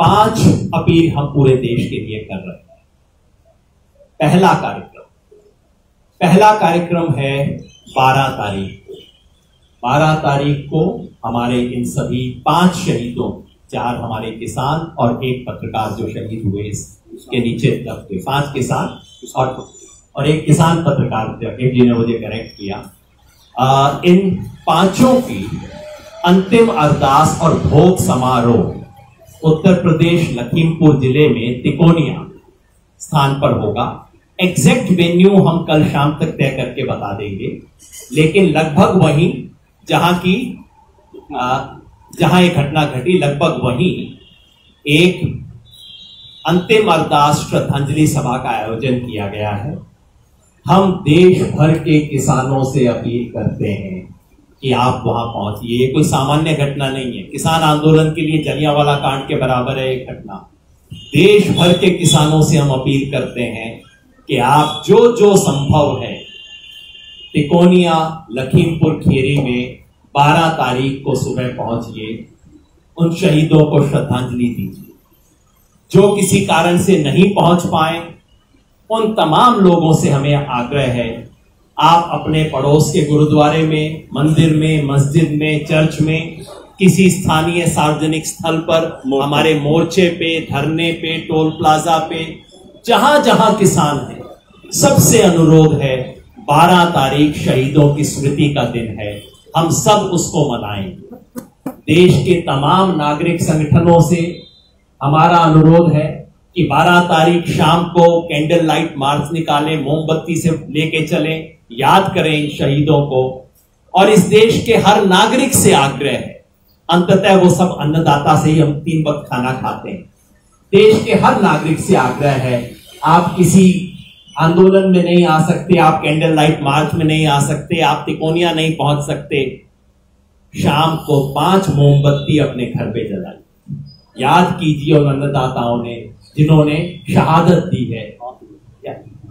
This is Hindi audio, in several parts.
5 अपील हम पूरे देश के लिए कर रहे हैं। पहला कार्यक्रम है 12 तारीख को। 12 तारीख को हमारे इन सभी 5 शहीदों, 4 हमारे किसान और 1 पत्रकार जो शहीद हुए इसके नीचे तक के 5 किसान और 1 किसान पत्रकार जिन्होंने मुझे करेक्ट किया। इन 5 की अंतिम अरदास और भोग समारोह उत्तर प्रदेश लखीमपुर जिले में तिकोनिया स्थान पर होगा। एग्जैक्ट वेन्यू हम कल शाम तक तय करके बता देंगे, लेकिन लगभग वहीं जहां ये घटना घटी, लगभग वहीं एक अंतिम अरदास श्रद्धांजलि सभा का आयोजन किया गया है। हम देश भर के किसानों से अपील करते हैं कि आप वहां पहुंचिए। ये कोई सामान्य घटना नहीं है। किसान आंदोलन के लिए जलियांवाला कांड के बराबर है एक घटना। देश भर के किसानों से हम अपील करते हैं कि आप जो संभव है तिकोनिया लखीमपुर खीरी में 12 तारीख को सुबह पहुंचिए, उन शहीदों को श्रद्धांजलि दीजिए। जो किसी कारण से नहीं पहुंच पाए, उन तमाम लोगों से हमें आग्रह है, आप अपने पड़ोस के गुरुद्वारे में, मंदिर में, मस्जिद में, चर्च में, किसी स्थानीय सार्वजनिक स्थल पर, हमारे मोर्चे पे, धरने पे, टोल प्लाजा पे, जहां जहां किसान है, सबसे अनुरोध है 12 तारीख शहीदों की स्मृति का दिन है, हम सब उसको मनाएंगे। देश के तमाम नागरिक संगठनों से हमारा अनुरोध है कि 12 तारीख शाम को कैंडल लाइट मार्च निकालें, मोमबत्ती से लेके चलें, याद करें इन शहीदों को। और इस देश के हर नागरिक से आग्रह है, अंततः वो सब अन्नदाता से ही हम 3 वक्त खाना खाते हैं। देश के हर नागरिक से आग्रह है, आप किसी आंदोलन में नहीं आ सकते, आप कैंडल लाइट मार्च में नहीं आ सकते, आप तिकोनिया नहीं पहुंच सकते, शाम को 5 मोमबत्ती अपने घर पे जलाइए। याद कीजिए उन अन्नदाताओं ने जिन्होंने शहादत दी है।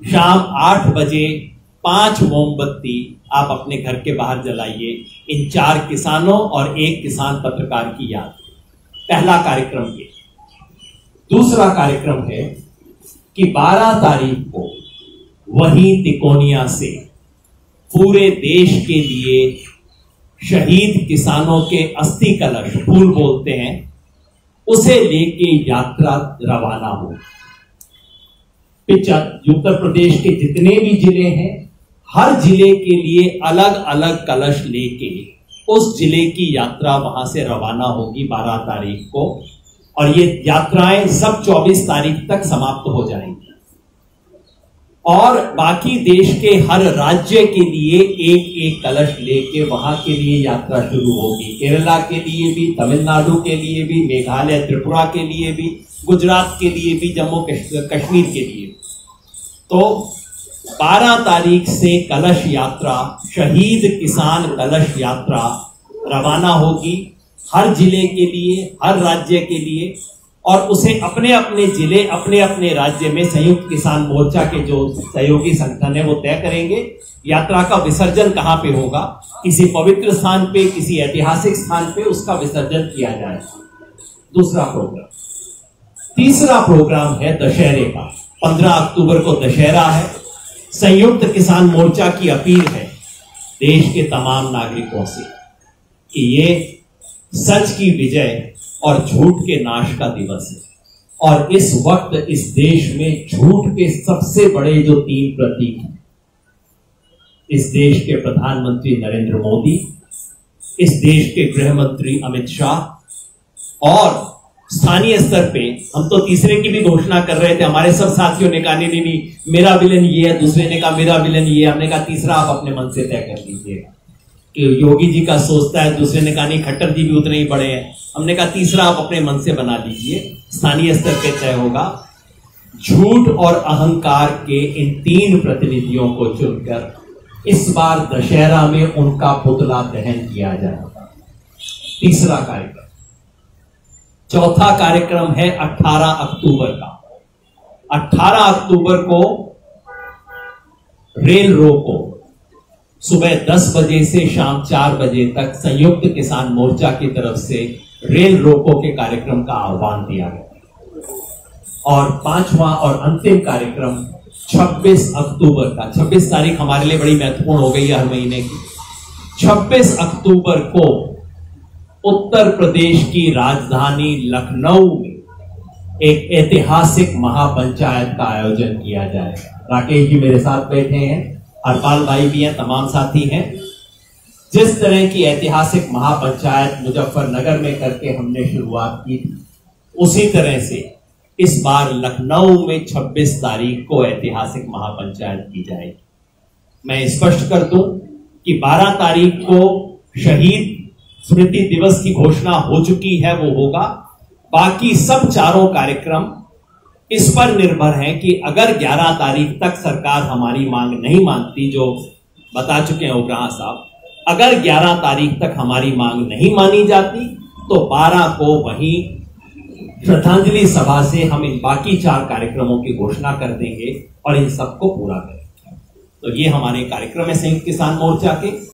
शाम 8 बजे 5 मोमबत्ती आप अपने घर के बाहर जलाइए, इन 4 किसानों और 1 किसान पत्रकार की याद। पहला कार्यक्रम ये। दूसरा कार्यक्रम है कि 12 तारीख को वहीं तिकोनिया से पूरे देश के लिए शहीद किसानों के अस्थि कलश, फूल बोलते हैं, उसे लेके यात्रा रवाना हो। उत्तर प्रदेश के जितने भी जिले हैं, हर जिले के लिए अलग अलग कलश लेके उस जिले की यात्रा वहां से रवाना होगी 12 तारीख को, और ये यात्राएं सब 24 तारीख तक समाप्त हो जाएंगी। और बाकी देश के हर राज्य के लिए एक कलश लेके वहां के लिए यात्रा शुरू होगी। केरला के लिए भी, तमिलनाडु के लिए भी, मेघालय त्रिपुरा के लिए भी, गुजरात के लिए भी, जम्मू कश्मीर के लिए। तो 12 तारीख से कलश यात्रा, शहीद किसान कलश यात्रा रवाना होगी हर जिले के लिए, हर राज्य के लिए, और उसे अपने अपने जिले, अपने अपने राज्य में संयुक्त किसान मोर्चा के जो सहयोगी संगठन है वो तय करेंगे यात्रा का विसर्जन कहां पे होगा। किसी पवित्र स्थान पे, किसी ऐतिहासिक स्थान पे उसका विसर्जन किया जाएगा। दूसरा प्रोग्राम। तीसरा प्रोग्राम है दशहरे का। 15 अक्टूबर को दशहरा है। संयुक्त किसान मोर्चा की अपील है देश के तमाम नागरिकों से कि ये सच की विजय और झूठ के नाश का दिवस है, और इस वक्त इस देश में झूठ के सबसे बड़े जो 3 प्रतीक हैं, इस देश के प्रधानमंत्री नरेंद्र मोदी, इस देश के गृह मंत्री अमित शाह, और स्थानीय स्तर पे हम तो तीसरे की भी घोषणा कर रहे थे। हमारे सब साथियों ने कहा नहीं, मेरा विलन ये है, दूसरे ने कहा मेरा विलन ये है। हमने कहा तीसरा आप अपने मन से तय कर लीजिएगा कि योगी जी का सोचता है, दूसरे ने कहा नहीं खट्टर जी भी उतने ही बड़े हैं। हमने कहा तीसरा आप अपने मन से बना लीजिए, स्थानीय स्तर पे तय होगा। झूठ और अहंकार के इन 3 प्रतिनिधियों को चुनकर इस बार दशहरा में उनका पुतला दहन किया जाएगा। तीसरा कार्यक्रम। चौथा कार्यक्रम है 18 अक्टूबर का। 18 अक्टूबर को रेल रोको सुबह 10 बजे से शाम 4 बजे तक संयुक्त किसान मोर्चा की तरफ से रेल रोको के कार्यक्रम का आह्वान दिया गया। और पांचवा और अंतिम कार्यक्रम 26 अक्टूबर का। 26 तारीख हमारे लिए बड़ी महत्वपूर्ण हो गई है हर महीने की। 26 अक्टूबर को उत्तर प्रदेश की राजधानी लखनऊ में एक ऐतिहासिक महापंचायत का आयोजन किया जाएगा। राकेश जी मेरे साथ बैठे हैं, हरपाल भाई भी हैं, तमाम साथी हैं। जिस तरह की ऐतिहासिक महापंचायत मुजफ्फरनगर में करके हमने शुरुआत की थी, उसी तरह से इस बार लखनऊ में 26 तारीख को ऐतिहासिक महापंचायत की जाएगी। मैं स्पष्ट कर दूं कि 12 तारीख को शहीद स्मृति दिवस की घोषणा हो चुकी है, वो होगा। बाकी सब चारों कार्यक्रम इस पर निर्भर हैं कि अगर 11 तारीख तक सरकार हमारी मांग नहीं मानती, जो बता चुके हैं उग्राह साहब, अगर 11 तारीख तक हमारी मांग नहीं मानी जाती तो 12 को वहीं श्रद्धांजलि सभा से हम इन बाकी 4 कार्यक्रमों की घोषणा कर देंगे और इन सबको पूरा करेंगे। तो ये हमारे कार्यक्रम है संयुक्त किसान मोर्चा के।